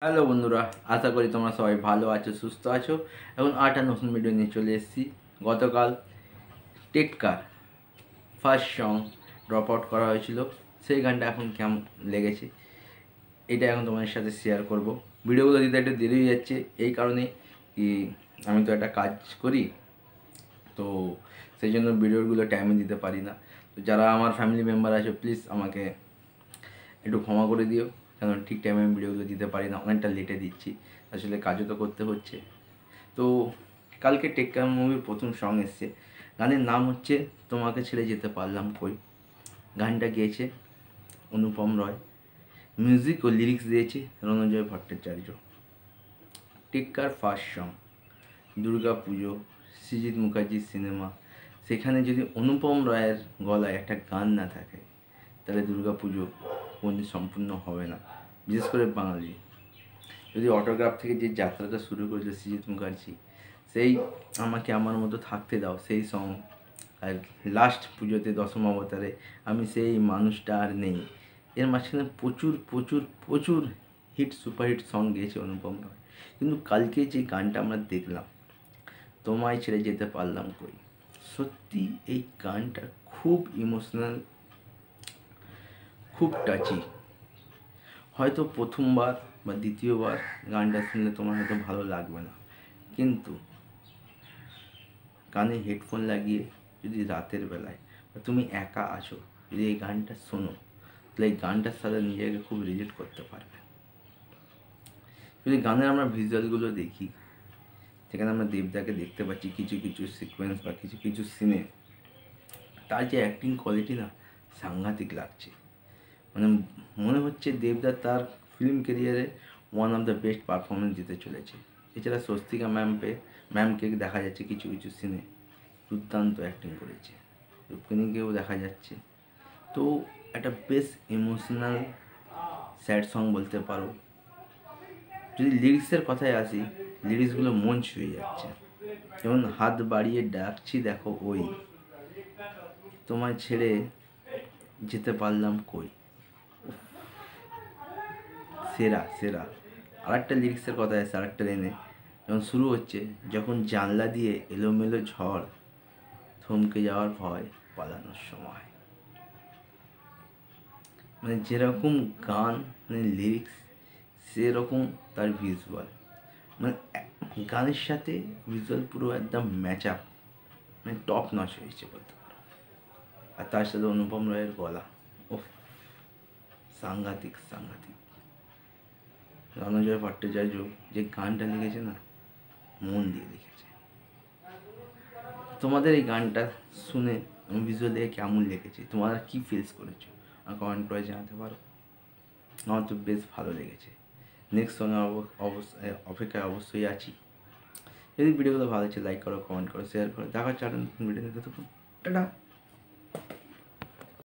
Hello বন্ধুরা, আশা করি তোমরা সবাই ভালো আছো, সুস্থ আছো। এখন আটা নতুন ভিডিও নিয়ে চলে এসেছি। গতকাল টেক্কার ফার্স্ট সং ড্রপ আউট করা হয়েছিল, সেই গানটা এখন কেমন লেগেছে এটা এখন তোমাদের সাথে শেয়ার করব। ভিডিওগুলো দিতে একটু দেরি হয়ে যাচ্ছে, এই কারণে কি আমি তো একটা কাজ করি, তো সেই জন্য ভিডিওগুলো টাইমে দিতে পারি না। তো যারা আমার ফ্যামিলি মেম্বার আছে প্লিজ আমাকে একটু ক্ষমা করে দিও, কারণ ঠিক টাইমে আমি ভিডিওগুলো দিতে পারি না, অনেকটা লেটে দিচ্ছি। আসলে কাজও তো করতে হচ্ছে। তো কালকে টেক্কার মুভির প্রথম সং এসছে, গানের নাম হচ্ছে তোমাকে ছেড়ে যেতে পারলাম কই। গানটা গেয়েছে অনুপম রয়, মিউজিক ও লিরিক্স দিয়েছে রণজয় ভট্টাচার্য। টেক্কার ফার্স্ট সং, দুর্গা পুজো, সৃজিত মুখার্জির সিনেমা, সেখানে যদি অনুপম রায়ের গলায় একটা গান না থাকে তাহলে দুর্গা পুজো কোনদিন সম্পূর্ণ হবে না। বিশেষ করে বাঙালি, যদি অটোগ্রাফ থেকে যে যাত্রাটা শুরু করেছিল সৃজিত মুখার্জি, সেই আমাকে আমার মতো থাকতে দাও সেই সং, আর লাস্ট পুজোতে দশম অবতারে আমি সেই মানুষটা আর নেই, এর মাঝখানে প্রচুর প্রচুর প্রচুর হিট সুপারহিট সং গেয়েছে অনুপম রয়। কিন্তু কালকে যে গানটা আমরা দেখলাম, তোমায় ছেড়ে যেতে পারলাম কই, সত্যি এই গানটা খুব ইমোশনাল, খুব টাচি। হয়তো প্রথমবার বা দ্বিতীয়বার গানটা শুনলে তোমার হয়তো ভালো লাগবে না, কিন্তু কানে হেডফোন লাগিয়ে যদি রাতের বেলায় বা তুমি একা আছো, যদি এই গানটা শোনো, তাহলে এই গানটার সাথে নিজেকে খুব রিলেট করতে পারবে। যদি গানের আমরা ভিজুয়ালগুলো দেখি, যেখানে আমরা দেবদাকে দেখতে পাচ্ছি কিছু কিছু সিকোয়েন্স বা কিছু কিছু সিনে, তার যে অ্যাক্টিং কোয়ালিটি না, সাংঘাতিক লাগছে। মানে মনে হচ্ছে দেবদা তার ফিল্ম কেরিয়ারে one of the best performance দিতে চলেছে। এছাড়া স্বস্তিকা ম্যামকে দেখা যাচ্ছে কিছু কিছু সিনে দুর্দান্ত অ্যাক্টিং করেছে, রুক্মিণীকেও দেখা যাচ্ছে। তো একটা বেশ ইমোশনাল স্যাড সং বলতে পারো। যদি লিরিক্সের কথায় আসি, লিরিক্সগুলো মন ছুঁয়ে যাচ্ছে। যেমন হাত বাড়িয়ে ডাকছি দেখো ওই, তোমায় ছেড়ে যেতে পারলাম কই, সেরা সেরা। আরেকটা লিরিক্সের কথা আছে, আরেকটা লাইনে যখন শুরু হচ্ছে, যখন জানলা দিয়ে এলোমেলো ঝড়, থমকে যাওয়ার ভয় পালানোর সময়। মানে যেরকম গান, মানে লিরিক্স, সেরকম তার ভিজুয়াল। মানে গানের সাথে ভিজুয়াল পুরো একদম ম্যাচ আপ, মানে টপ নচ হয়েছে বলতে পারো। আর তার সাথে অনুপম রায়ের গলা, ও সাংঘাতিক সাংঘাতিক। রণজয় ভট্টাচার্য যে গানটা লিখেছে না, মন দিয়ে লিখেছে। তোমাদের এই গানটা শুনে আমি ভিজুয়াল দেখে কেমন লেগেছে, তোমরা কী ফিলস করেছো আর কমেন্ট করে জানাতে পারো। আমার তো বেশ ভালো লেগেছে। নেক্সট সঙ্গে অবশ্যই অপেক্ষায় অবশ্যই আছি। যদি ভিডিওগুলো ভালো হচ্ছে লাইক করো, কমেন্ট করো, শেয়ার করো। দেখা হচ্ছে আরেকটা নতুন ভিডিও নিতে। তখন টাটা।